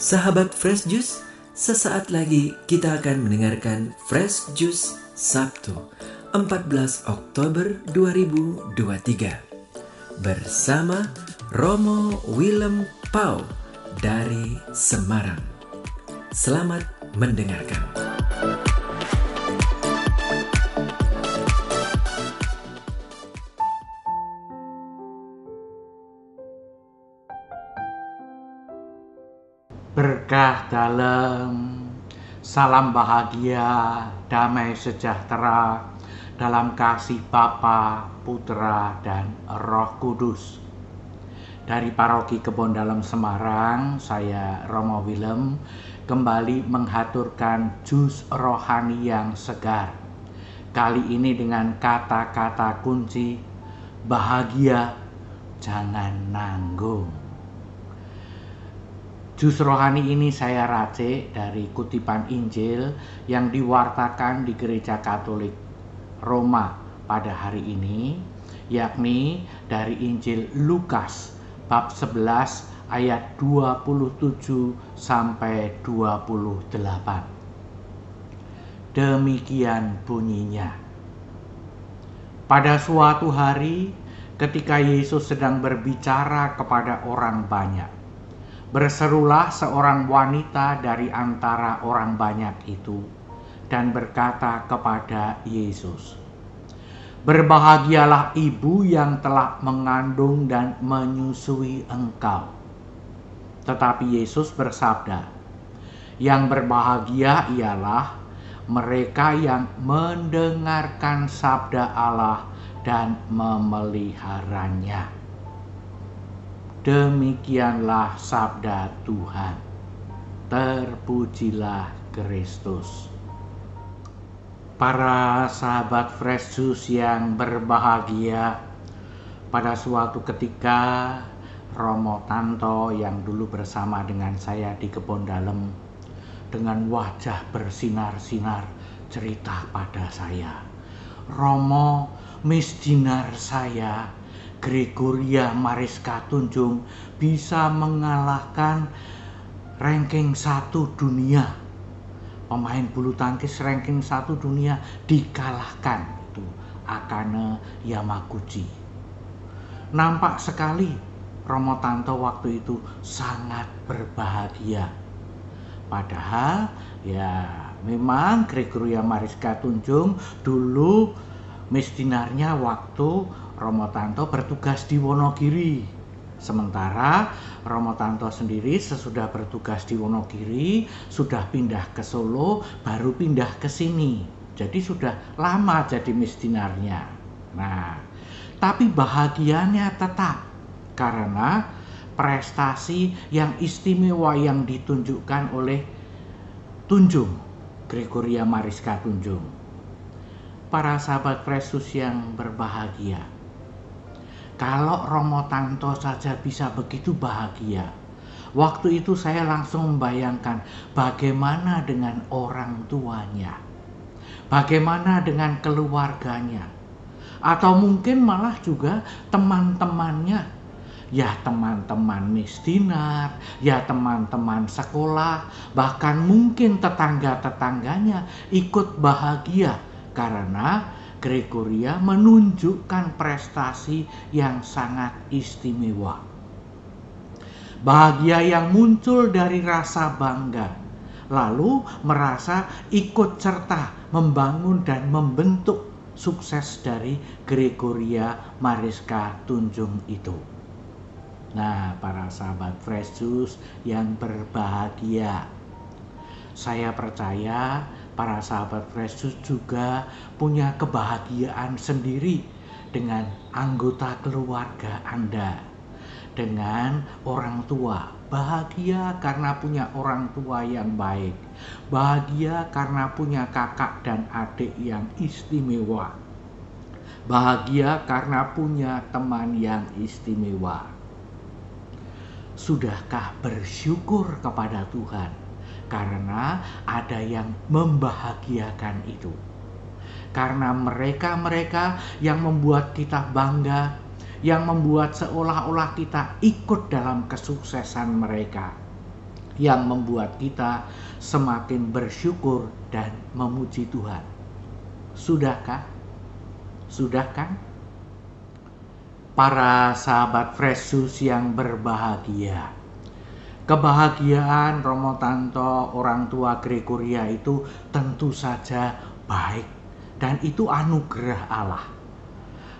Sahabat Fresh Juice, sesaat lagi kita akan mendengarkan Fresh Juice Sabtu 14 Oktober 2023 bersama Romo Willem Pau dari Semarang. Selamat mendengarkan. Berkah dalam, salam bahagia, damai sejahtera dalam kasih Bapa, Putra, dan Roh Kudus. Dari Paroki Kebon Dalem Semarang, saya Romo Willem kembali menghaturkan jus rohani yang segar. Kali ini dengan kata-kata kunci, bahagia, jangan nanggung. Jus rohani ini saya racik dari kutipan Injil yang diwartakan di Gereja Katolik Roma pada hari ini, yakni dari Injil Lukas bab 11 ayat 27 sampai 28. Demikian bunyinya. Pada suatu hari ketika Yesus sedang berbicara kepada orang banyak, berserulah seorang wanita dari antara orang banyak itu dan berkata kepada Yesus, "Berbahagialah ibu yang telah mengandung dan menyusui engkau." Tetapi Yesus bersabda, "Yang berbahagia ialah mereka yang mendengarkan sabda Allah dan memeliharanya." Demikianlah sabda Tuhan. Terpujilah Kristus. Para sahabat Fresh Juice yang berbahagia, pada suatu ketika Romo Tanto yang dulu bersama dengan saya di Kebon Dalem dengan wajah bersinar-sinar cerita pada saya, "Romo, misdinar saya Gregoria Mariska Tunjung bisa mengalahkan ranking 1 dunia. Pemain bulu tangkis ranking 1 dunia dikalahkan itu Akane Yamaguchi." Nampak sekali Romo Tanto waktu itu sangat berbahagia. Padahal ya memang Gregoria Mariska Tunjung dulu misdinarnya waktu Romo Tanto bertugas di Wonogiri. Sementara Romo Tanto sendiri sesudah bertugas di Wonogiri sudah pindah ke Solo, baru pindah ke sini. Jadi sudah lama jadi misdinarnya. Nah, tapi bahagianya tetap karena prestasi yang istimewa yang ditunjukkan oleh Tunjung, Gregoria Mariska Tunjung. Para sahabat Kristus yang berbahagia, kalau Romo Tanto saja bisa begitu bahagia, waktu itu saya langsung membayangkan bagaimana dengan orang tuanya, bagaimana dengan keluarganya, atau mungkin malah juga teman-temannya, ya teman-teman misdinar, ya teman-teman sekolah, bahkan mungkin tetangga-tetangganya ikut bahagia karena Gregoria menunjukkan prestasi yang sangat istimewa. Bahagia yang muncul dari rasa bangga, lalu merasa ikut serta membangun dan membentuk sukses dari Gregoria Mariska Tunjung itu. Nah, para sahabat Fresh Juice yang berbahagia, saya percaya para sahabat Fresh Juice juga punya kebahagiaan sendiri dengan anggota keluarga Anda, dengan orang tua. Bahagia karena punya orang tua yang baik, bahagia karena punya kakak dan adik yang istimewa, bahagia karena punya teman yang istimewa. Sudahkah bersyukur kepada Tuhan karena ada yang membahagiakan itu? Karena mereka-mereka yang membuat kita bangga, yang membuat seolah-olah kita ikut dalam kesuksesan mereka. yang membuat kita semakin bersyukur dan memuji Tuhan. Sudahkah? Sudah kan? Para sahabat Fresh Juice yang berbahagia, kebahagiaan Romo Tanto orang tua Gregoria itu tentu saja baik dan itu anugerah Allah.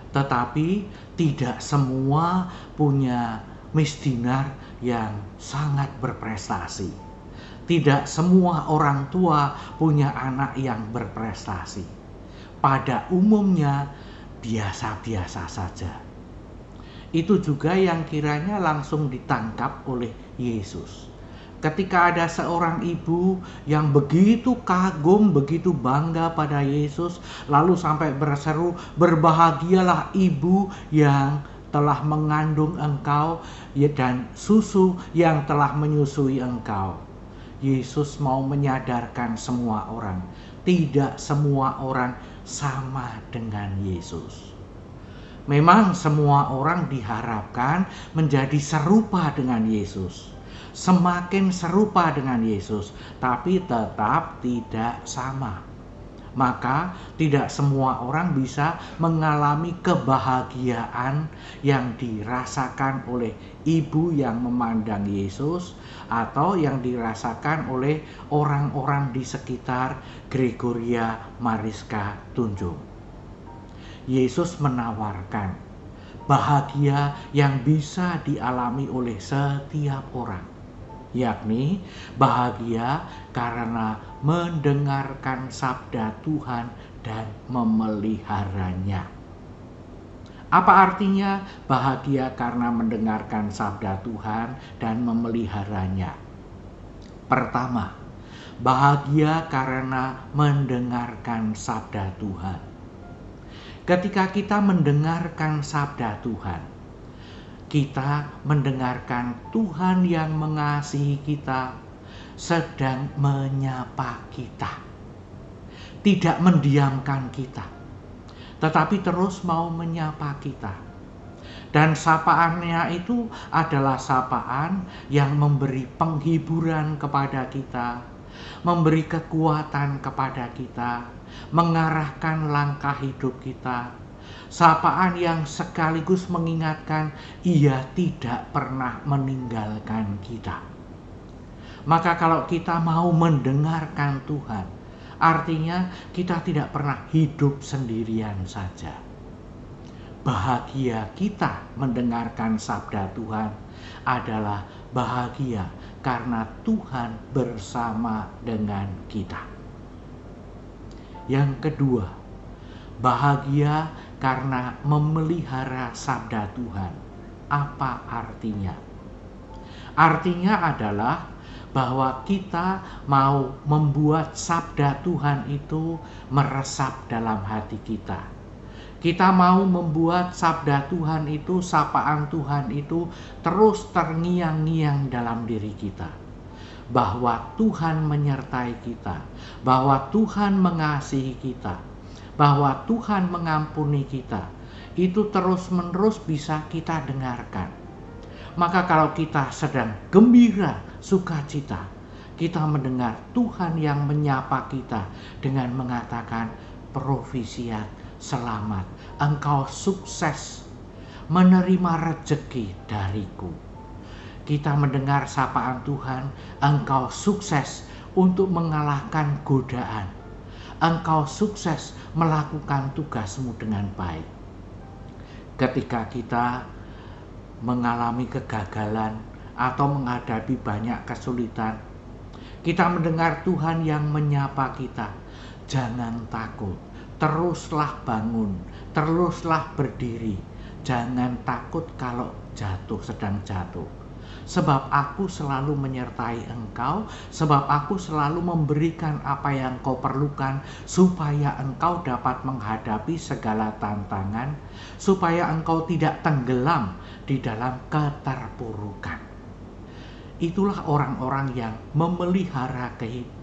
Tetapi tidak semua punya misdinar yang sangat berprestasi. Tidak semua orang tua punya anak yang berprestasi. Pada umumnya biasa-biasa saja. Itu juga yang kiranya langsung ditangkap oleh Yesus. Ketika ada seorang ibu yang begitu kagum, begitu bangga pada Yesus, lalu sampai berseru, "Berbahagialah ibu yang telah mengandung engkau dan susu yang telah menyusui engkau." Yesus mau menyadarkan semua orang, tidak semua orang sama dengan Yesus. Memang semua orang diharapkan menjadi serupa dengan Yesus. Semakin serupa dengan Yesus, tapi tetap tidak sama. Maka tidak semua orang bisa mengalami kebahagiaan yang dirasakan oleh ibu yang memandang Yesus atau yang dirasakan oleh orang-orang di sekitar Gregoria Mariska Tunjung. Yesus menawarkan bahagia yang bisa dialami oleh setiap orang, yakni bahagia karena mendengarkan sabda Tuhan dan memeliharanya. Apa artinya bahagia karena mendengarkan sabda Tuhan dan memeliharanya? Pertama, bahagia karena mendengarkan sabda Tuhan. Ketika kita mendengarkan sabda Tuhan, kita mendengarkan Tuhan yang mengasihi kita sedang menyapa kita. Tidak mendiamkan kita, tetapi terus mau menyapa kita. Dan sapaannya itu adalah sapaan yang memberi penghiburan kepada kita, memberi kekuatan kepada kita, mengarahkan langkah hidup kita. Sapaan yang sekaligus mengingatkan Ia tidak pernah meninggalkan kita. Maka kalau kita mau mendengarkan Tuhan, artinya kita tidak pernah hidup sendirian saja. Bahagia kita mendengarkan sabda Tuhan adalah bahagia karena Tuhan bersama dengan kita. Yang kedua, bahagia karena memelihara sabda Tuhan. Apa artinya? Artinya adalah bahwa kita mau membuat sabda Tuhan itu meresap dalam hati kita. Kita mau membuat sabda Tuhan itu, sapaan Tuhan itu terus terngiang-ngiang dalam diri kita. Bahwa Tuhan menyertai kita, bahwa Tuhan mengasihi kita, bahwa Tuhan mengampuni kita. Itu terus-menerus bisa kita dengarkan. Maka kalau kita sedang gembira, sukacita, kita mendengar Tuhan yang menyapa kita dengan mengatakan, "Provisiat, selamat, engkau sukses menerima rejeki dariku." Kita mendengar sapaan Tuhan, engkau sukses untuk mengalahkan godaan. Engkau sukses melakukan tugasmu dengan baik. Ketika kita mengalami kegagalan atau menghadapi banyak kesulitan, kita mendengar Tuhan yang menyapa kita, "Jangan takut, teruslah bangun, teruslah berdiri. Jangan takut kalau sedang jatuh. Sebab aku selalu menyertai engkau, sebab aku selalu memberikan apa yang kau perlukan, supaya engkau dapat menghadapi segala tantangan, supaya engkau tidak tenggelam di dalam keterpurukan." Itulah orang-orang yang memelihara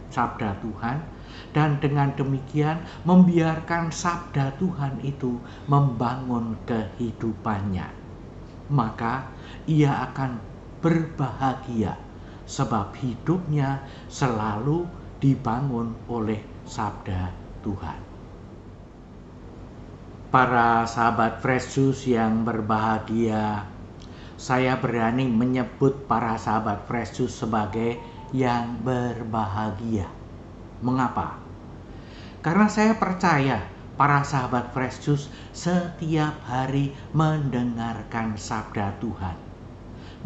sabda Tuhan, dan dengan demikian membiarkan sabda Tuhan itu membangun kehidupannya. Maka ia akan berbahagia sebab hidupnya selalu dibangun oleh sabda Tuhan. Para sahabat Fresh Juice yang berbahagia, saya berani menyebut para sahabat Fresh Juice sebagai yang berbahagia. Mengapa? Karena saya percaya para sahabat Fresh Juice setiap hari mendengarkan sabda Tuhan.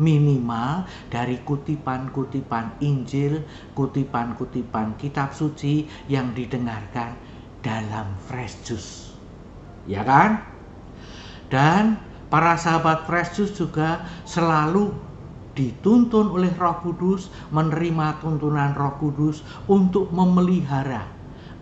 Minimal dari kutipan-kutipan Injil, kutipan-kutipan kitab suci yang didengarkan dalam Fresh Juice. Ya kan? Dan para sahabat Fresh Juice juga selalu dituntun oleh Roh Kudus, menerima tuntunan Roh Kudus untuk memelihara,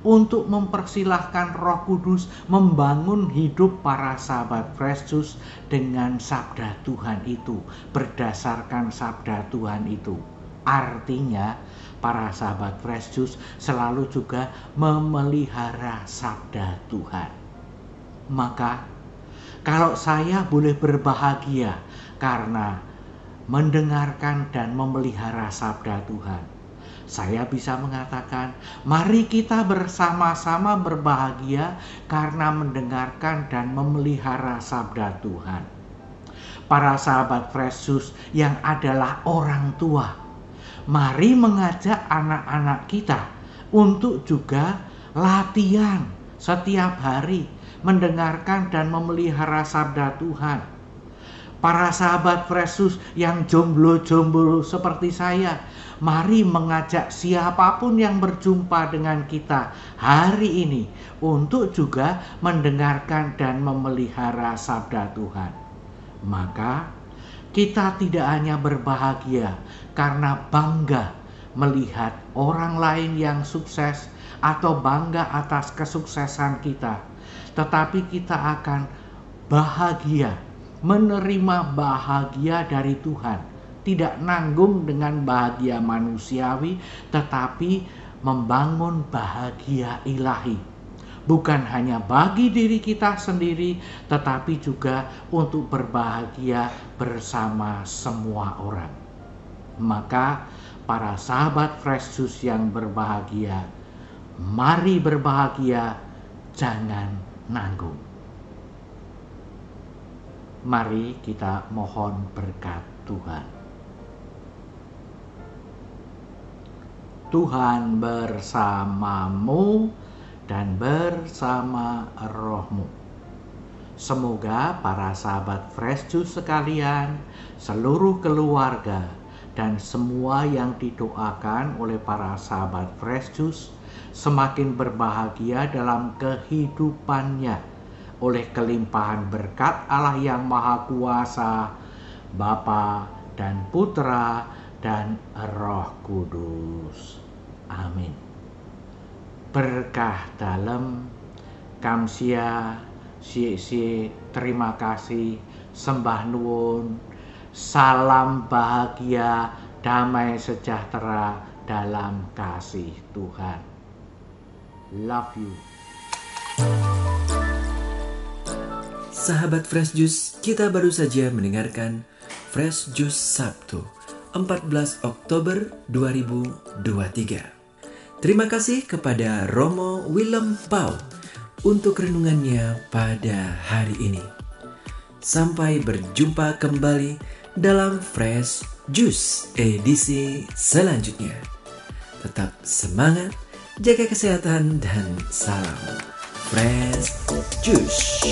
untuk mempersilahkan Roh Kudus membangun hidup para sahabat Fresh Juice dengan sabda Tuhan itu, berdasarkan sabda Tuhan itu. Artinya para sahabat Fresh Juice selalu juga memelihara sabda Tuhan. Maka kalau saya boleh berbahagia karena mendengarkan dan memelihara sabda Tuhan, saya bisa mengatakan, mari kita bersama-sama berbahagia karena mendengarkan dan memelihara sabda Tuhan. Para sahabat Fresh Juice yang adalah orang tua, mari mengajak anak-anak kita untuk juga latihan setiap hari mendengarkan dan memelihara sabda Tuhan. Para sahabat Fresh Juice yang jomblo-jomblo seperti saya, mari mengajak siapapun yang berjumpa dengan kita hari ini untuk juga mendengarkan dan memelihara sabda Tuhan. Maka kita tidak hanya berbahagia karena bangga melihat orang lain yang sukses atau bangga atas kesuksesan kita, tetapi kita akan bahagia, menerima bahagia dari Tuhan. Tidak nanggung dengan bahagia manusiawi, tetapi membangun bahagia ilahi. Bukan hanya bagi diri kita sendiri, tetapi juga untuk berbahagia bersama semua orang. Maka para sahabat Fresh Juice yang berbahagia, mari berbahagia, jangan nanggung. Mari kita mohon berkat Tuhan. Tuhan bersamamu dan bersama rohmu. Semoga para sahabat Fresh Juice sekalian, seluruh keluarga, dan semua yang didoakan oleh para sahabat Fresh Juice semakin berbahagia dalam kehidupannya oleh kelimpahan berkat Allah yang Maha Kuasa, Bapa dan Putra dan Roh Kudus. Amin. Berkah dalam, kamsia, sie, terima kasih, sembah nuwun, salam bahagia, damai sejahtera dalam kasih Tuhan. Love you. Sahabat Fresh Juice, kita baru saja mendengarkan Fresh Juice Sabtu 14 Oktober 2023. Terima kasih kepada Romo Willem Pau untuk renungannya pada hari ini. Sampai berjumpa kembali dalam Fresh Juice edisi selanjutnya. Tetap semangat, jaga kesehatan, dan salam Fresh Juice.